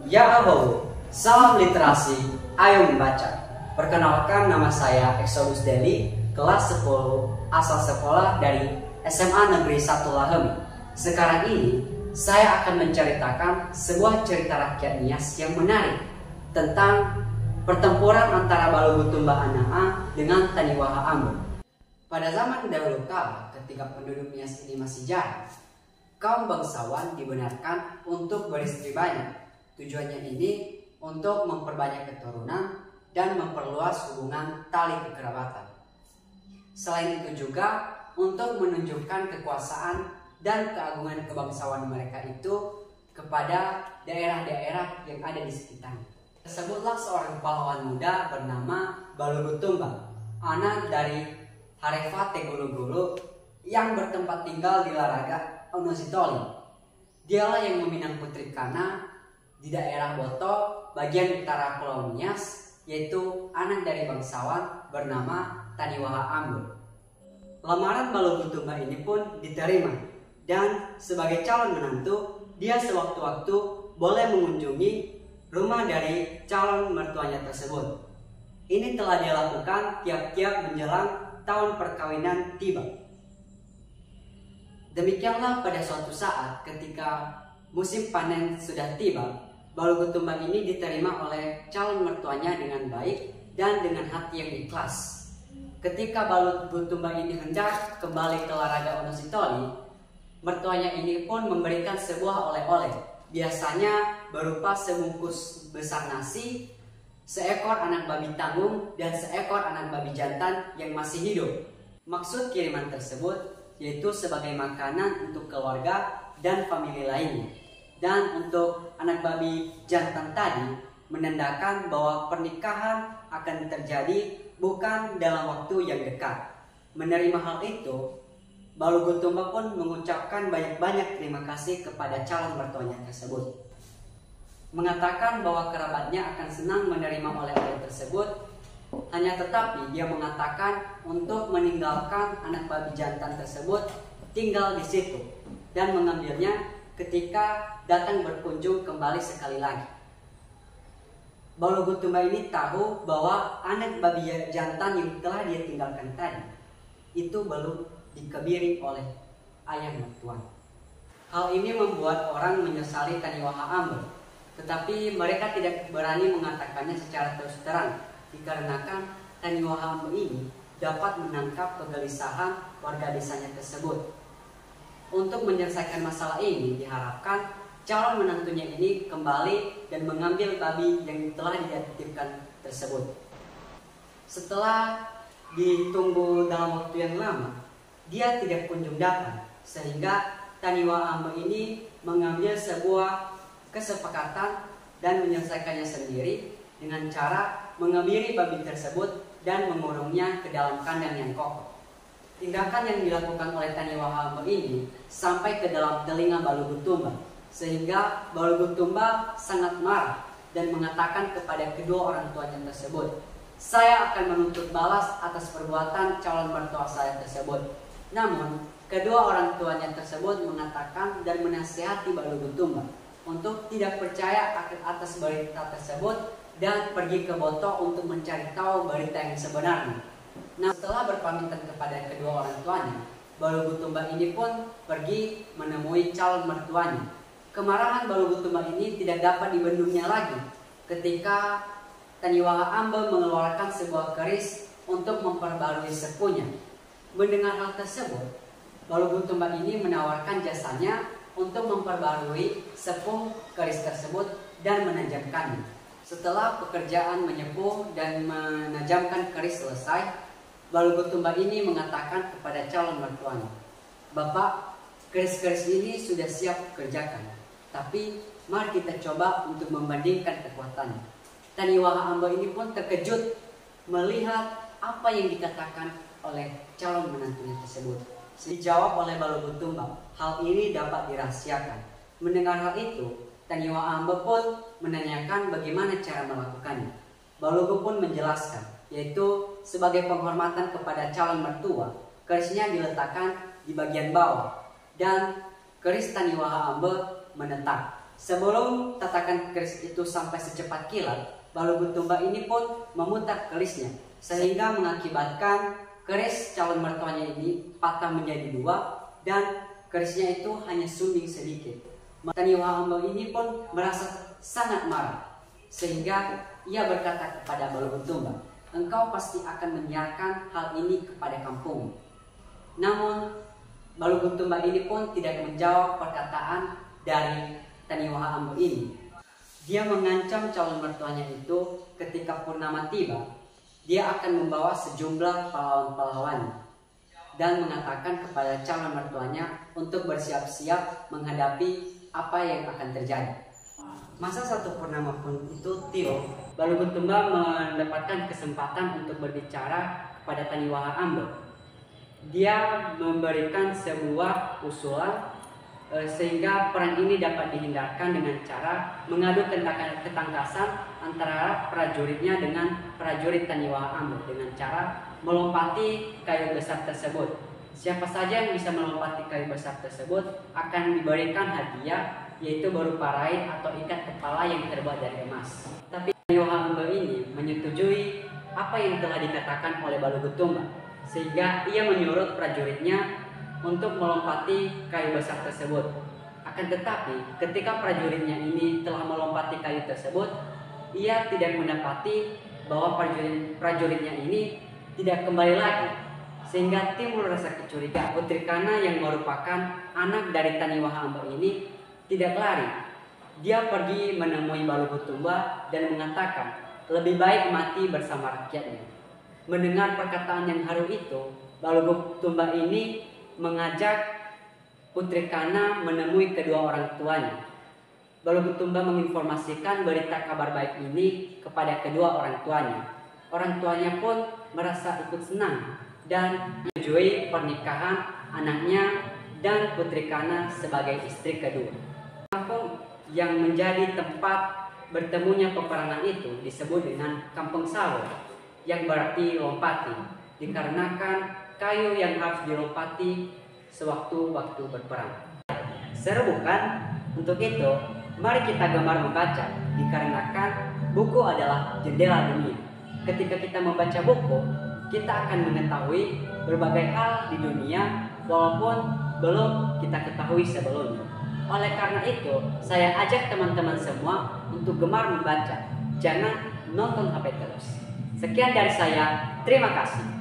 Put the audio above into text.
Ya abo, salam literasi, ayo membaca. Perkenalkan, nama saya Exodus Deli, kelas 10, asal sekolah dari SMA Negeri 1 Lahemi. Sekarang ini, saya akan menceritakan sebuah cerita rakyat Nias yang menarik tentang pertempuran antara Balogutumba Anaa dengan Taniwaha Ambo. Pada zaman dahulu kala, ketika penduduk Nias ini masih jarang, kaum bangsawan dibenarkan untuk beristri banyak. Tujuannya ini untuk memperbanyak keturunan dan memperluas hubungan tali kekerabatan. Selain itu juga untuk menunjukkan kekuasaan dan keagungan kebangsawan mereka itu kepada daerah-daerah yang ada di sekitarnya. Tersebutlah seorang pahlawan muda bernama Balogutumba, anak dari Harefa Tegulu-Gulu yang bertempat tinggal di Laraga Onositoli. Dialah yang meminang putri Kana di daerah Boto, bagian utara Pulau Nias, yaitu anak dari bangsawan bernama Taniwaha Ambo. Lamaran Balogutumba ini pun diterima, dan sebagai calon menantu, dia sewaktu-waktu boleh mengunjungi rumah dari calon mertuanya tersebut. Ini telah dia lakukan tiap-tiap menjelang tahun perkawinan tiba. Demikianlah pada suatu saat ketika musim panen sudah tiba, Balogutumba ini diterima oleh calon mertuanya dengan baik dan dengan hati yang ikhlas. Ketika Balogutumba ini hendak kembali ke Laraga Onositoli, mertuanya ini pun memberikan sebuah oleh-oleh, biasanya berupa sebungkus besar nasi, seekor anak babi tanggung, dan seekor anak babi jantan yang masih hidup. Maksud kiriman tersebut yaitu sebagai makanan untuk keluarga dan famili lainnya. Dan untuk anak babi jantan tadi menandakan bahwa pernikahan akan terjadi bukan dalam waktu yang dekat. Menerima hal itu, Balogutumba pun mengucapkan banyak-banyak terima kasih kepada calon mertuanya tersebut. Mengatakan bahwa kerabatnya akan senang menerima oleh-oleh tersebut, hanya tetapi dia mengatakan untuk meninggalkan anak babi jantan tersebut tinggal di situ dan mengambilnya ketika datang berkunjung kembali sekali lagi. Balogutumba ini tahu bahwa anak babi jantan yang telah dia tinggalkan tadi itu belum dikebiri oleh ayah mertua. Hal ini membuat orang menyesali Taniwaha Ambo, tetapi mereka tidak berani mengatakannya secara terus terang, dikarenakan Taniwaha Ambo ini dapat menangkap kegelisahan warga desanya tersebut. Untuk menyelesaikan masalah ini, diharapkan calon menantunya ini kembali dan mengambil babi yang telah dia titipkan tersebut. Setelah ditunggu dalam waktu yang lama, dia tidak kunjung datang, sehingga Taniwaha Ambo ini mengambil sebuah kesepakatan dan menyelesaikannya sendiri dengan cara mengambil babi tersebut dan mengurungnya ke dalam kandang yang kokoh. Tindakan yang dilakukan oleh Taniwaha Ambo ini sampai ke dalam telinga Balogutumba, sehingga Balogutumba sangat marah dan mengatakan kepada kedua orang tuanya tersebut, "Saya akan menuntut balas atas perbuatan calon mertua saya tersebut." Namun, kedua orang tuanya tersebut mengatakan dan menasihati Balogutumba untuk tidak percaya atas berita tersebut dan pergi ke Boto untuk mencari tahu berita yang sebenarnya. Nah, setelah berpamitan kepada kedua orang tuanya, Balogutumba ini pun pergi menemui calon mertuanya. Kemarahan Balogutumba ini tidak dapat dibendungnya lagi ketika Taniwaha Ambo mengeluarkan sebuah keris untuk memperbarui sepunya. Mendengar hal tersebut, Balogutumba ini menawarkan jasanya untuk memperbarui sepung keris tersebut dan menajamkannya. Setelah pekerjaan menyepuh dan menajamkan keris selesai, Balogutumba ini mengatakan kepada calon mertuanya, "Bapak, keris-keris ini sudah siap kerjakan, tapi mari kita coba untuk membandingkan kekuatannya." Taniwaha Ambo ini pun terkejut melihat apa yang dikatakan oleh calon menantunya tersebut. Dijawab oleh Balogutumba, hal ini dapat dirahasiakan. Mendengar hal itu, Taniwaha Ambo pun menanyakan bagaimana cara melakukannya. Balogu pun menjelaskan, yaitu sebagai penghormatan kepada calon mertua, kerisnya diletakkan di bagian bawah dan keris Taniwaha Ambo menetap. Sebelum tatakan keris itu sampai secepat kilat, Balubut Tumba ini pun memutar kerisnya, sehingga mengakibatkan keris calon mertuanya ini patah menjadi dua dan kerisnya itu hanya sunding sedikit. Taniwha Ambo ini pun merasa sangat marah, sehingga ia berkata kepada Balubut Tumba, "Engkau pasti akan menyiarkan hal ini kepada kampung." Namun Balubut Tumba ini pun tidak menjawab perkataan dari Taniwha Ambo ini. Dia mengancam calon mertuanya itu ketika purnama tiba, dia akan membawa sejumlah pahlawan-pahlawan dan mengatakan kepada calon mertuanya untuk bersiap-siap menghadapi apa yang akan terjadi. Masa satu purnama pun itu tiba, Balubut Tumba mendapatkan kesempatan untuk berbicara kepada Taniwha Ambo. Dia memberikan sebuah usulan sehingga perang ini dapat dihindarkan dengan cara mengadu ketangkasan antara prajuritnya dengan prajurit Taniwha Ambo dengan cara melompati kayu besar tersebut. Siapa saja yang bisa melompati kayu besar tersebut akan diberikan hadiah, yaitu berupa raid atau ikat kepala yang terbuat dari emas. Tapi Taniwha Ambo ini menyetujui apa yang telah dikatakan oleh Balubut Tumba, sehingga ia menyuruh prajuritnya untuk melompati kayu besar tersebut. Akan tetapi ketika prajuritnya ini telah melompati kayu tersebut, ia tidak mendapati bahwa prajuritnya ini tidak kembali lagi, sehingga timbul rasa kecurigaan. Putri Kana yang merupakan anak dari Taniwha Ambo ini tidak lari. Dia pergi menemui Balubut Tumba dan mengatakan lebih baik mati bersama rakyatnya. Mendengar perkataan yang haru itu, Balubut Tumba ini mengajak Putri Kana menemui kedua orang tuanya. Balubut Tumba menginformasikan berita kabar baik ini kepada kedua orang tuanya. Orang tuanya pun merasa ikut senang dan menyetujui pernikahan anaknya dan Putri Kana sebagai istri kedua. Kampung yang menjadi tempat bertemunya peperangan itu disebut dengan Kampung Sawo, yang berarti lompati, dikarenakan kayu yang harus dilompati sewaktu-waktu berperang. Seru bukan? Untuk itu, mari kita gemar membaca, dikarenakan buku adalah jendela dunia. Ketika kita membaca buku, kita akan mengetahui berbagai hal di dunia walaupun belum kita ketahui sebelumnya. Oleh karena itu, saya ajak teman-teman semua untuk gemar membaca. Jangan nonton HP terus. Sekian dari saya, terima kasih.